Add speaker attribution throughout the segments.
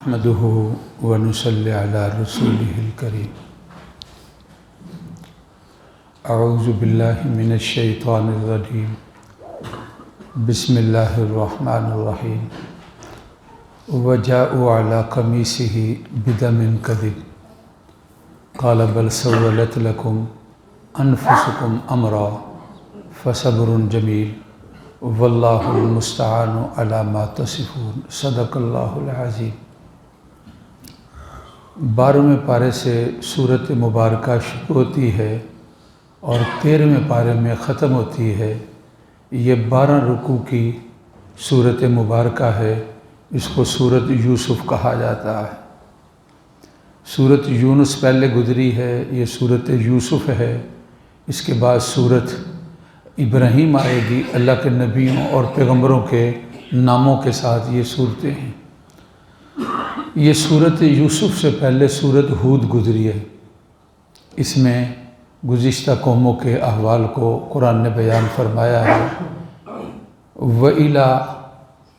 Speaker 1: نحمده ونصلي على رسوله الكريم. اعوذ باللہ من الشیطان الرجیم. بسم اللہ الرحمن الرحیم. وجاءوا على قمیصه بدم کذب قال بل سولت لكم انفسكم امرا فصبر جمیل واللہ المستعان على ما تصفون. صدق اللہ العظیم. 12ویں پارے سے سورت مبارکہ شروع ہوتی ہے اور 13ویں پارے میں ختم ہوتی ہے. یہ 12 رکوع کی سورت مبارکہ ہے. اس کو سورت یوسف کہا جاتا ہے. سورت یونس پہلے گزری ہے، یہ سورت یوسف ہے. اس کے بعد سورت ابراہیم آئے گی. اللہ کے نبیوں اور پیغمبروں کے ناموں کے ساتھ یہ صورتیں ہیں. یہ سورت یوسف سے پہلے سورت ہود گزری ہے. اس میں گزشتہ قوموں کے احوال کو قرآن نے بیان فرمایا ہے. وَإِلَىٰ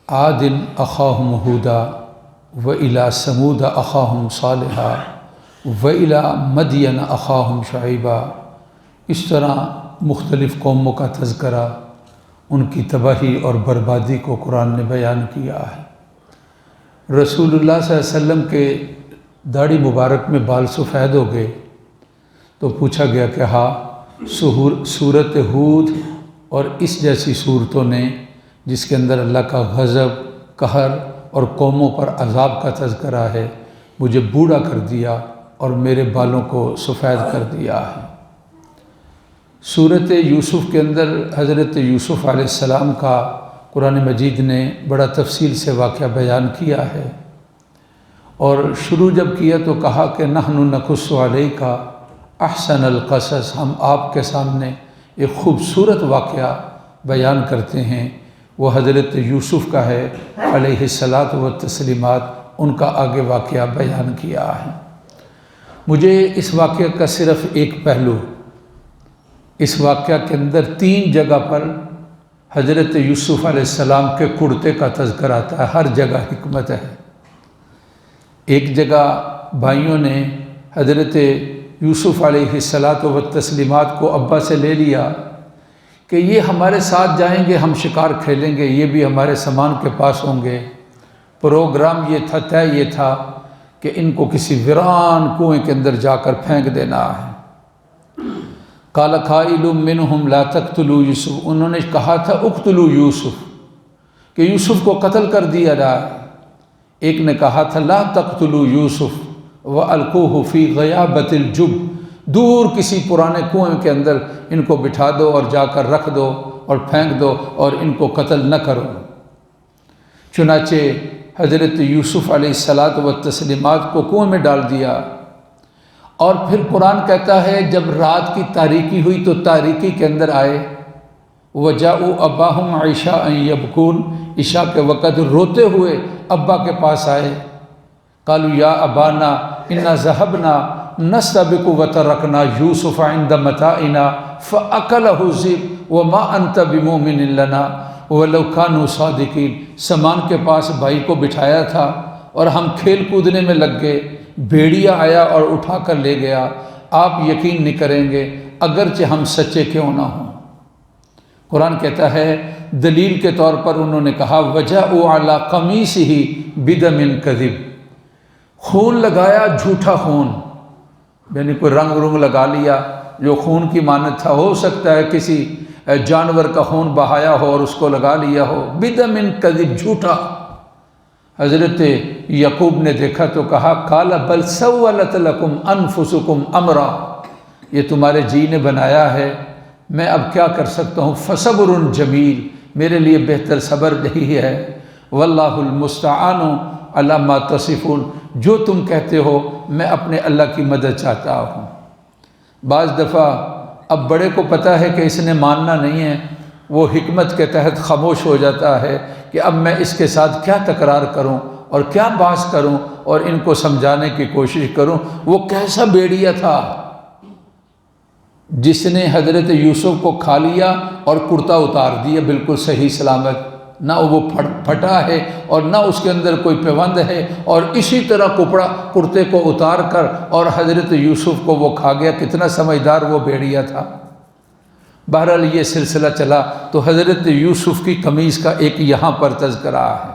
Speaker 1: عَادٍ أَخَاهُمْ هُودًا وَإِلَىٰ ثَمُودَ أَخَاهُمْ صَالِحًا وَإِلَىٰ مَدْيَنَ أَخَاهُمْ شُعَيْبًا. اس طرح مختلف قوموں کا تذکرہ، ان کی تباہی اور بربادی کو قرآن نے بیان کیا ہے. رسول اللہ صلی اللہ علیہ وسلم کے داڑھی مبارک میں بال سفید ہو گئے تو پوچھا گیا کہ ہاں سورت ہود اور اس جیسی صورتوں نے جس کے اندر اللہ کا غضب، قہر اور قوموں پر عذاب کا تذکرہ ہے، مجھے بوڑھا کر دیا اور میرے بالوں کو سفید کر دیا ہے. سورت یوسف کے اندر حضرت یوسف علیہ السلام کا قرآن مجید نے بڑا تفصیل سے واقعہ بیان کیا ہے. اور شروع جب کیا تو کہا کہ نحن نقص علیک احسن القصص، ہم آپ کے سامنے ایک خوبصورت واقعہ بیان کرتے ہیں. وہ حضرت یوسف کا ہے علیہ الصلاۃ والتسلیمات. ان کا آگے واقعہ بیان کیا ہے. مجھے اس واقعہ کا صرف ایک پہلو، اس واقعہ کے اندر 3 جگہ پر حضرت یوسف علیہ السلام کے کرتے کا تذکر آتا ہے. ہر جگہ حکمت ہے. ایک جگہ بھائیوں نے حضرت یوسف علیہ الصلاۃ والتسلیمات کو ابا سے لے لیا کہ یہ ہمارے ساتھ جائیں گے، ہم شکار کھیلیں گے، یہ بھی ہمارے سامان کے پاس ہوں گے. پروگرام یہ تھا، طے یہ تھا کہ ان کو کسی ویران کنویں کے اندر جا کر پھینک دینا ہے. قال قائل منہم لا تقتلوا یوسف، انہوں نے کہا تھا اقتلوا یوسف، کہ یوسف کو قتل کر دیا جائے. ایک نے کہا تھا لا تقتلوا یوسف والقوہ فی غیابۃ الجب، دور کسی پرانے کنویں کے اندر ان کو بٹھا دو اور جا کر رکھ دو اور پھینک دو اور ان کو قتل نہ کرو. چنانچہ حضرت یوسف علیہ الصلاۃ والتسلیمات کو کنویں میں ڈال دیا. اور پھر قرآن کہتا ہے جب رات کی تاریکی ہوئی تو تاریکی کے اندر آئے. وَجَاءُوا أَبَاهُمْ عِشَاءً يَبْكُونَ، عشاء کے وقت روتے ہوئے ابا کے پاس آئے. قالوا یا ابانا انا ذهبنا نستبق وتركنا يوسف عند متاعنا فأكله الذئب وما أنت بمؤمن لنا ولو كانوا صادقين. سامان کے پاس بھائی کو بٹھایا تھا اور ہم کھیل کودنے میں لگ گئے، بھیڑیا آیا اور اٹھا کر لے گیا. آپ یقین نہیں کریں گے اگرچہ ہم سچے کیوں نہ ہوں. قرآن کہتا ہے دلیل کے طور پر انہوں نے کہا وَجَاءُوا عَلَىٰ قَمِيصِهِ بِدَمٍ كَذِبٍ، خون لگایا، جھوٹا خون، یعنی کوئی رنگ لگا لیا جو خون کی مانند تھا. ہو سکتا ہے کسی جانور کا خون بہایا ہو اور اس کو لگا لیا ہو. بِدَمٍ كَذِبٍ، جھوٹا. حضرت یعقوب نے دیکھا تو کہا قَالَ بَلْ سَوَّلَتْ لَكُمْ أَنفُسُكُمْ أَمْرًا، یہ تمہارے جی نے بنایا ہے، میں اب کیا کر سکتا ہوں. فَصَبْرٌ جَمِيلٌ، میرے لیے بہتر صبر یہی ہے. وَاللَّهُ الْمُسْتَعَانُ عَلَىٰ مَا تَصِفُونَ، جو تم کہتے ہو میں اپنے اللہ کی مدد چاہتا ہوں. بعض دفعہ اب بڑے کو پتہ ہے کہ اس نے ماننا نہیں ہے، وہ حکمت کے تحت خاموش ہو جاتا ہے کہ اب میں اس کے ساتھ کیا تکرار کروں اور کیا بحث کروں اور ان کو سمجھانے کی کوشش کروں. وہ کیسا بھیڑیا تھا جس نے حضرت یوسف کو کھا لیا اور کرتا اتار دیا بالکل صحیح سلامت. نہ وہ پھٹا ہے اور نہ اس کے اندر کوئی پیوند ہے، اور اسی طرح کرتے کو اتار کر اور حضرت یوسف کو وہ کھا گیا۔ کتنا سمجھدار وہ بھیڑیا تھا۔ بہرحال یہ سلسلہ چلا تو حضرت یوسف کی قمیص کا ایک یہاں پر تذکرہ ہے۔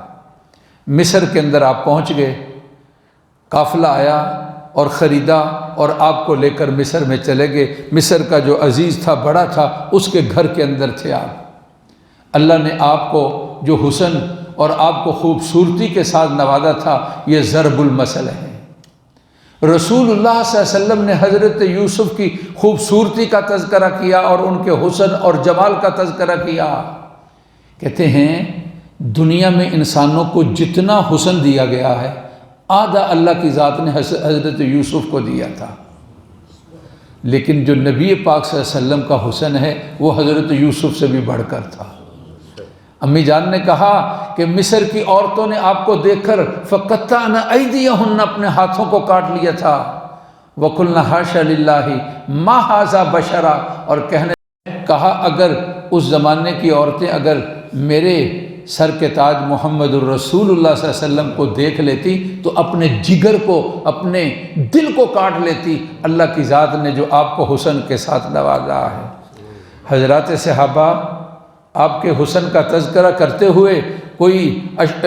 Speaker 1: مصر کے اندر آپ پہنچ گئے، قافلہ آیا اور خریدا اور آپ کو لے کر مصر میں چلے گئے۔ مصر کا جو عزیز تھا، بڑا تھا، اس کے گھر کے اندر تھے آپ۔ اللہ نے آپ کو جو حسن اور آپ کو خوبصورتی کے ساتھ نوازا تھا، یہ ضرب المثل ہے۔ رسول اللہ صلی اللہ علیہ وسلم نے حضرت یوسف کی خوبصورتی کا تذکرہ کیا اور ان کے حسن اور جمال کا تذکرہ کیا۔ کہتے ہیں دنیا میں انسانوں کو جتنا حسن دیا گیا ہے، آدھا اللہ کی ذات نے حضرت یوسف کو دیا تھا، لیکن جو نبی پاک صلی اللہ علیہ وسلم کا حسن ہے وہ حضرت یوسف سے بھی بڑھ کر تھا۔ امی جان نے کہا کہ مصر کی عورتوں نے آپ کو دیکھ کر فَقَطَّعْنَ أَيْدِيَهُنَّ، اپنے ہاتھوں کو کاٹ لیا تھا۔ وَقُلْنَا حَاشَ لِلَّهِ مَا هَذَا بَشَرًا، اور کہا اگر اس زمانے کی عورتیں اگر میرے سر کے تاج محمد الرسول اللہ صلی اللہ علیہ وسلم کو دیکھ لیتی تو اپنے جگر کو، اپنے دل کو کاٹ لیتی۔ اللہ کی ذات نے جو آپ کو حسن کے ساتھ نوازا ہے۔ حضرات صحابہ آپ کے حسن کا تذکرہ کرتے ہوئے کوئی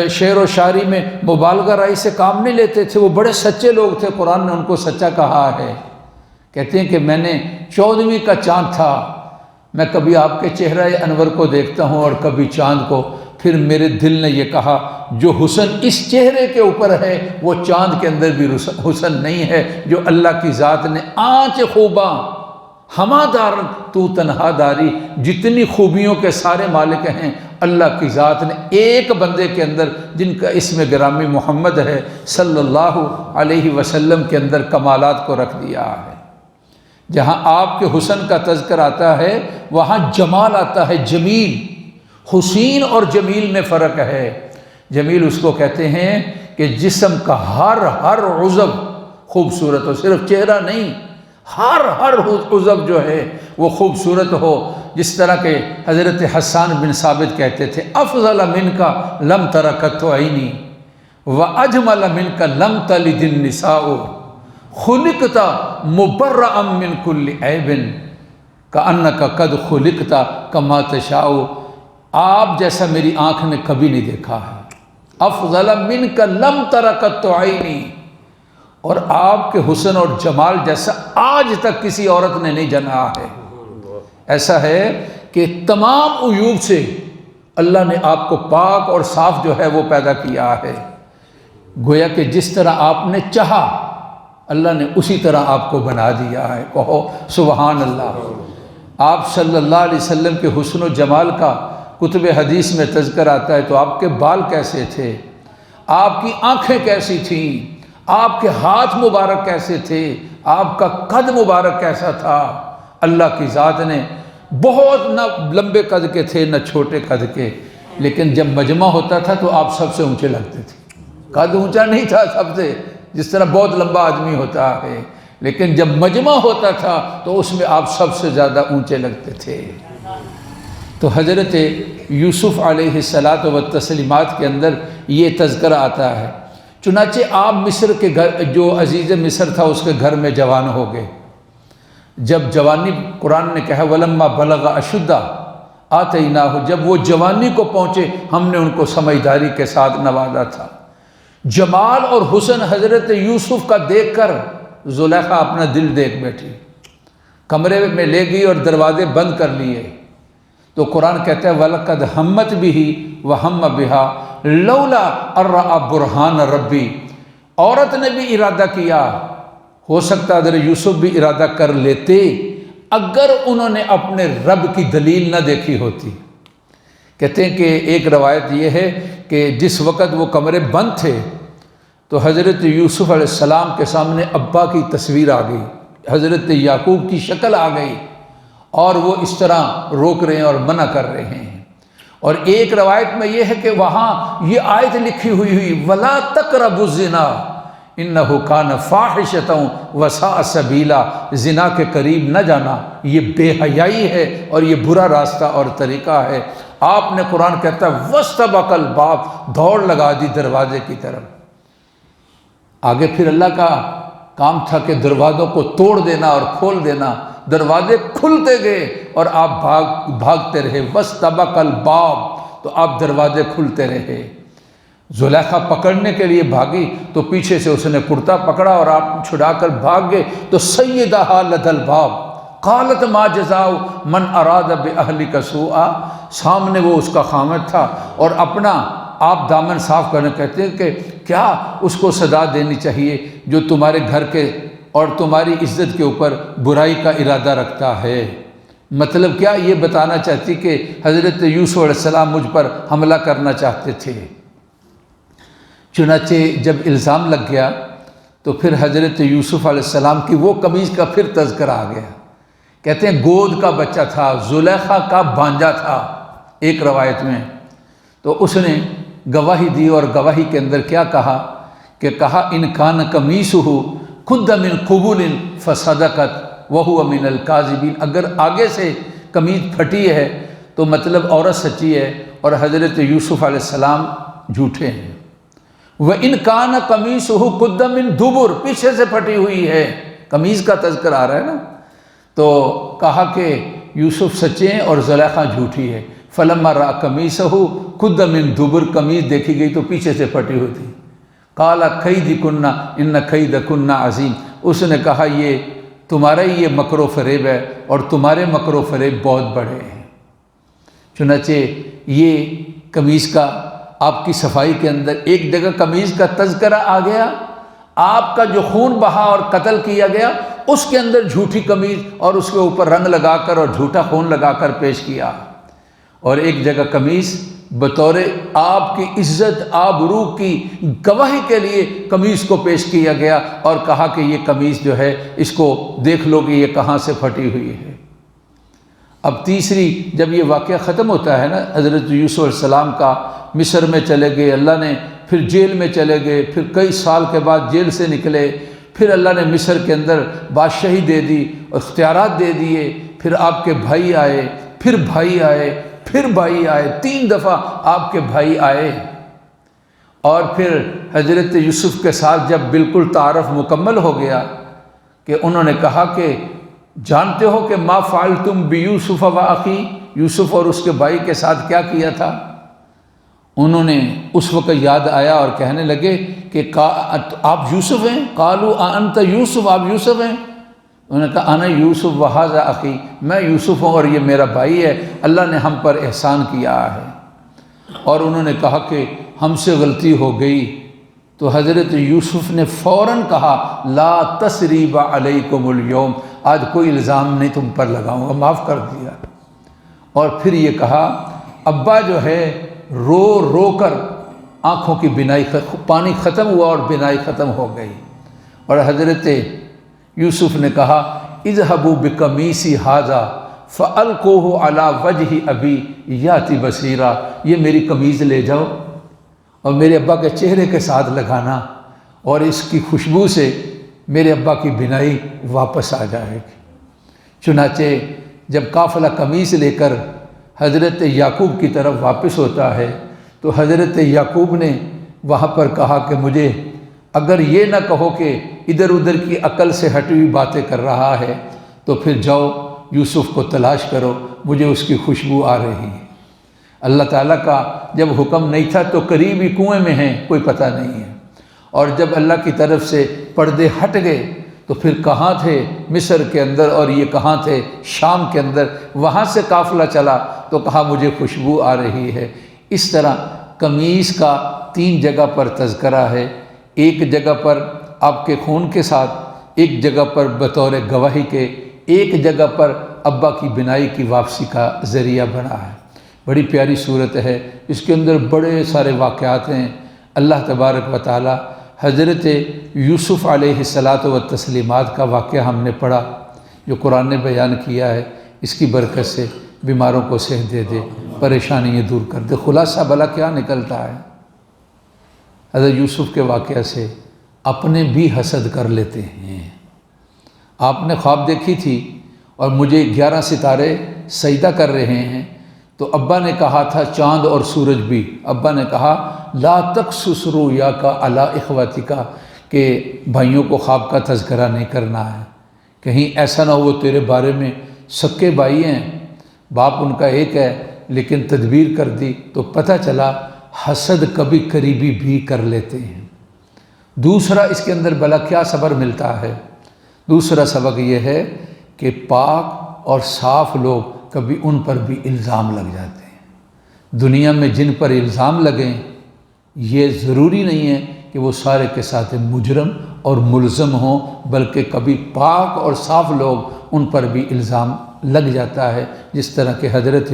Speaker 1: شعر و شاعری میں مبالغہ رائی سے کام نہیں لیتے تھے، وہ بڑے سچے لوگ تھے، قرآن نے ان کو سچا کہا ہے۔ کہتے ہیں کہ میں نے 14ویں کا چاند تھا، میں کبھی آپ کے چہرہ انور کو دیکھتا ہوں اور کبھی چاند کو، پھر میرے دل نے یہ کہا جو حسن اس چہرے کے اوپر ہے وہ چاند کے اندر بھی حسن نہیں ہے، جو اللہ کی ذات نے آنچ خوباں ہما دار تو تنہا داری، جتنی خوبیوں کے سارے مالک ہیں اللہ کی ذات نے ایک بندے کے اندر، جن کا اسم گرامی محمد ہے صلی اللہ علیہ وسلم کے اندر کمالات کو رکھ دیا ہے۔ جہاں آپ کے حسن کا تذکر آتا ہے وہاں جمال آتا ہے، جمیل۔ حسین اور جمیل میں فرق ہے۔ جمیل اس کو کہتے ہیں کہ جسم کا ہر عضو خوبصورت ہو، صرف چہرہ نہیں، ہر عضو جو ہے وہ خوبصورت ہو۔ جس طرح کہ حضرت حسان بن ثابت کہتے تھے افضل من کا لم ترکت عینی واجمل من کا لم تلد النساء خلقت مبرأ من کل عیب کأنک قد خلقت کما تشاء، آپ جیسا میری آنکھ نے کبھی نہیں دیکھا ہے۔ افضل من کا لم ترکت عینی، اور آپ کے حسن اور جمال جیسا آج تک کسی عورت نے نہیں جنا ہے۔ ایسا ہے کہ تمام عیوب سے اللہ نے آپ کو پاک اور صاف جو ہے وہ پیدا کیا ہے۔ گویا کہ جس طرح آپ نے چاہا اللہ نے اسی طرح آپ کو بنا دیا ہے۔ کہو سبحان اللہ۔ آپ صلی اللہ علیہ وسلم کے حسن و جمال کا کتب حدیث میں تذکر آتا ہے تو آپ کے بال کیسے تھے، آپ کی آنکھیں کیسی تھیں، آپ کے ہاتھ مبارک کیسے تھے، آپ کا قد مبارک کیسا تھا۔ اللہ کی ذات نے بہت نہ لمبے قد کے تھے نہ چھوٹے قد کے، لیکن جب مجمع ہوتا تھا تو آپ سب سے اونچے لگتے تھے۔ قد اونچا نہیں تھا سب سے، جس طرح بہت لمبا آدمی ہوتا ہے، لیکن جب مجمع ہوتا تھا تو اس میں آپ سب سے زیادہ اونچے لگتے تھے۔ تو حضرت یوسف علیہ الصلاۃ والتسلیمات کے اندر یہ تذکرہ آتا ہے۔ چنانچہ آپ مصر کے گھر، جو عزیز مصر تھا اس کے گھر میں جوان ہو گئے۔ جب جوانی، قرآن نے کہا وَلَمَّا بَلَغَ أَشُدَّهُ آتَيْنَاهُ، جب وہ جوانی کو پہنچے ہم نے ان کو سمجھداری کے ساتھ نوازا تھا۔ جمال اور حسن حضرت یوسف کا دیکھ کر زلیخا اپنا دل دیکھ بیٹھی، کمرے میں لے گئی اور دروازے بند کر لیے۔ تو قرآن کہتا ہے وَلَقَدْ هَمَّتْ بِهِ وَهَمَّ بِهَا لَوْلَا أَن رَأَىٰ بُرْهَانَ رَبِّي، عورت نے بھی ارادہ کیا، ہو سکتا حضرت یوسف بھی ارادہ کر لیتے اگر انہوں نے اپنے رب کی دلیل نہ دیکھی ہوتی۔ کہتے ہیں کہ ایک روایت یہ ہے کہ جس وقت وہ کمرے بند تھے تو حضرت یوسف علیہ السلام کے سامنے ابا کی تصویر آ گئی، حضرت یعقوب کی شکل آ گئی، اور وہ اس طرح روک رہے ہیں اور منع کر رہے ہیں۔ اور ایک روایت میں یہ ہے کہ وہاں یہ آیت لکھی ہوئی وَلَا تَقْرَبُوا الزِّنَا إِنَّهُ كَانَ فَاحِشَةً وَسَاءَ سَبِيلًا، زنا کے قریب نہ جانا، یہ بے حیائی ہے اور یہ برا راستہ اور طریقہ ہے۔ آپ نے قرآن کہتا ہے وَاسْتَبَقَ الْبَابَ، دوڑ لگا دی دروازے کی طرف۔ آگے پھر اللہ کا کام تھا کہ دروازوں کو توڑ دینا اور کھول دینا، دروازے کھلتے گئے اور آپ بھاگتے رہے، وَاسْتَبَقَ الْبَابَ، تو آپ دروازے کھلتے رہے۔ زلیخا پکڑنے کے لیے بھاگی تو پیچھے سے اس نے کرتا پکڑا اور آپ چھڑا کر بھاگ گئے تو سیدہا لدی الباب قالت ما جزاء من اراد باہلک سوءا، سامنے وہ اس کا خامد تھا اور اپنا آپ دامن صاف کرنے کہتے ہیں کہ کیا اس کو سزا دینی چاہیے جو تمہارے گھر کے اور تمہاری عزت کے اوپر برائی کا ارادہ رکھتا ہے۔ مطلب کیا یہ بتانا چاہتی کہ حضرت یوسف علیہ السلام مجھ پر حملہ کرنا چاہتے تھے۔ چنانچہ جب الزام لگ گیا تو پھر حضرت یوسف علیہ السلام کی وہ قمیض کا پھر تذکرہ آ گیا۔ کہتے ہیں گود کا بچہ تھا، زلیخا کا بھانجا تھا ایک روایت میں، تو اس نے گواہی دی اور گواہی کے اندر کیا کہا کہ کہا ان کان قمیصہ قد من قبل فصدقت وہو من الکاذبین، اگر آگے سے قمیض پھٹی ہے تو مطلب عورت سچی ہے اور حضرت یوسف علیہ السلام جھوٹے ہیں۔ وَإِنْ كَانَ قَمِيصُهُ قُدَّ مِنْ دُبُرٍ، پیچھے سے پھٹی ہوئی ہے، قمیض کا تذکر آ رہا ہے نا، تو کہا کہ یوسف سچے ہیں اور زلیخا جھوٹی ہے۔ فَلَمَّا رَأَى قَمِيصَهُ قُدَّ مِنْ دُبُرٍ، قمیض دیکھی گئی تو پیچھے سے پھٹی ہوئی تھی۔ قَالَ كَيْدِكُنَّ إِنَّ كَيْدَكُنَّ عَظِيمٌ، اس نے کہا یہ تمہارا ہی یہ مکر و فریب ہے اور تمہارے مکر و فریب بہت بڑے ہیں۔ چنانچہ یہ قمیض کا آپ کی صفائی کے اندر ایک جگہ قمیض کا تذکرہ آ گیا، آپ کا جو خون بہا اور قتل کیا گیا اس کے اندر جھوٹی قمیض اور اس کے اوپر رنگ لگا کر اور جھوٹا خون لگا کر پیش کیا، اور ایک جگہ قمیض بطور آپ کی عزت آبرو کی گواہی کے لیے قمیض کو پیش کیا گیا اور کہا کہ یہ قمیض جو ہے اس کو دیکھ لو کہ یہ کہاں سے پھٹی ہوئی ہے۔ اب تیسری جب یہ واقعہ ختم ہوتا ہے نا حضرت یوسف علیہ السلام کا، مصر میں چلے گئے، اللہ نے پھر جیل میں چلے گئے، پھر کئی سال کے بعد جیل سے نکلے، پھر اللہ نے مصر کے اندر بادشاہی دے دی، اختیارات دے دیے، پھر آپ کے بھائی آئے، پھر بھائی آئے، پھر بھائی آئے، 3 دفعہ آپ کے بھائی آئے، اور پھر حضرت یوسف کے ساتھ جب بالکل تعارف مکمل ہو گیا کہ انہوں نے کہا کہ جانتے ہو کہ ما فعلتم بیوسف و اخی، یوسف اور اس کے بھائی کے ساتھ کیا کیا تھا؟ انہوں نے اس وقت یاد آیا اور کہنے لگے کہ آپ یوسف ہیں؟ قالوا انت یوسف، آپ یوسف ہیں؟ انہوں نے کہا انا یوسف و ھذا اخی، میں یوسف ہوں اور یہ میرا بھائی ہے، اللہ نے ہم پر احسان کیا ہے۔ اور انہوں نے کہا کہ ہم سے غلطی ہو گئی، تو حضرت یوسف نے فوراً کہا لا تثریب علیکم اليوم، آج کوئی الزام نہیں تم پر لگاؤں گا، معاف کر دیا۔ اور پھر یہ کہا ابا جو ہے رو رو کر آنکھوں کی بینائی، پانی ختم ہوا اور بینائی ختم ہو گئی، اور حضرت یوسف نے کہا اذهبوا بقمیصی ھذا فالقوه علی وجہ ابی یاتی بصیرا، یہ میری قمیض لے جاؤ اور میرے ابا کے چہرے کے ساتھ لگانا اور اس کی خوشبو سے میرے ابا کی بینائی واپس آ جائے گی۔ چنانچہ جب قافلہ قمیص لے کر حضرت یعقوب کی طرف واپس ہوتا ہے تو حضرت یعقوب نے وہاں پر کہا کہ مجھے اگر یہ نہ کہو کہ ادھر ادھر کی عقل سے ہٹی ہوئی باتیں کر رہا ہے تو پھر جاؤ یوسف کو تلاش کرو، مجھے اس کی خوشبو آ رہی ہے۔ اللہ تعالیٰ کا جب حکم نہیں تھا تو قریبی کنویں میں ہیں، کوئی پتہ نہیں ہے، اور جب اللہ کی طرف سے پردے ہٹ گئے تو پھر کہاں تھے؟ مصر کے اندر، اور یہ کہاں تھے؟ شام کے اندر۔ وہاں سے قافلہ چلا تو کہا مجھے خوشبو آ رہی ہے۔ اس طرح قمیص کا 3 جگہ پر تذکرہ ہے، ایک جگہ پر آپ کے خون کے ساتھ، ایک جگہ پر بطور گواہی کے، ایک جگہ پر ابا کی بینائی کی واپسی کا ذریعہ بنا ہے۔ بڑی پیاری صورت ہے، اس کے اندر بڑے سارے واقعات ہیں۔ اللہ تبارک و تعالی حضرت یوسف علیہ الصلاۃ والتسلیمات کا واقعہ ہم نے پڑھا جو قرآن نے بیان کیا ہے، اس کی برکت سے بیماروں کو صحت دے دے، پریشانیاں دور کر دے۔ خلاصہ بھلا کیا نکلتا ہے؟ حضرت یوسف کے واقعہ سے اپنے بھی حسد کر لیتے ہیں۔ آپ نے خواب دیکھی تھی اور مجھے 11 ستارے سجدہ کر رہے ہیں، تو ابا نے کہا تھا چاند اور سورج بھی، ابا نے کہا لا تقصص رؤیاک علی اخوتک، کہ بھائیوں کو خواب کا تذکرہ نہیں کرنا ہے، کہیں ایسا نہ ہو وہ تیرے بارے میں سکے بھائی ہیں، باپ ان کا ایک ہے لیکن تدبیر کر دی تو پتہ چلا حسد کبھی قریبی بھی کر لیتے ہیں۔ دوسرا اس کے اندر بھلا کیا صبر ملتا ہے؟ دوسرا سبق یہ ہے کہ پاک اور صاف لوگ کبھی ان پر بھی الزام لگ جاتے ہیں۔ دنیا میں جن پر الزام لگیں یہ ضروری نہیں ہے کہ وہ سارے کے ساتھ مجرم اور ملزم ہوں، بلکہ کبھی پاک اور صاف لوگ ان پر بھی الزام لگ جاتا ہے، جس طرح کہ حضرت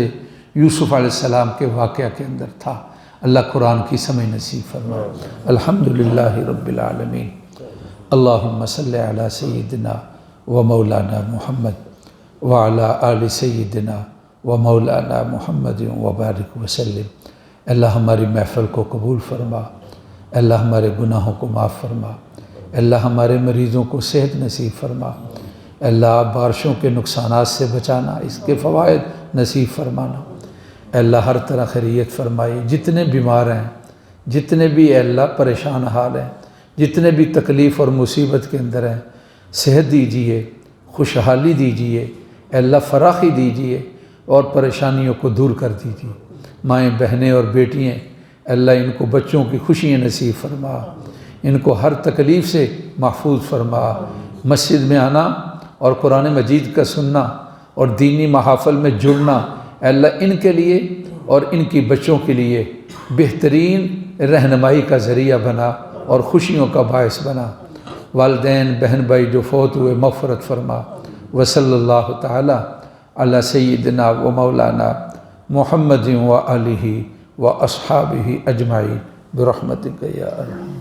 Speaker 1: یوسف علیہ السلام کے واقعہ کے اندر تھا۔ اللہ قرآن کی سمجھ نصیب فرمائے۔ الحمدللہ رب العالمین، اللہم صلی علی سیدنا و مولانا محمد وعلی آل سیدنا و مولانا محمد وبارک وسلم۔ اللہ ہماری محفل کو قبول فرما، اللہ ہمارے گناہوں کو معاف فرما، اللہ ہمارے مریضوں کو صحت نصیب فرما، اللہ بارشوں کے نقصانات سے بچانا، اس کے فوائد نصیب فرمانا، اللہ ہر طرح خیریت فرمائی۔ جتنے بیمار ہیں، جتنے بھی اللہ پریشان حال ہیں، جتنے بھی تکلیف اور مصیبت کے اندر ہیں، صحت دیجیے، خوشحالی دیجیے، اللہ فراخی دیجیے اور پریشانیوں کو دور کر دیجیے۔ مائیں بہنیں اور بیٹیاں، اللہ ان کو بچوں کی خوشیاں نصیب فرما، ان کو ہر تکلیف سے محفوظ فرما۔ مسجد میں آنا اور قرآن مجید کا سننا اور دینی محافل میں جڑنا اللہ ان کے لیے اور ان کی بچوں کے لیے بہترین رہنمائی کا ذریعہ بنا اور خوشیوں کا باعث بنا۔ والدین بہن بھائی جو فوت ہوئے مغفرت فرما۔ وصلی اللہ تعالی علی سیدنا و مولانا محمد و آلہ و اصحابہ اجمعین برحمتک یا ارحم۔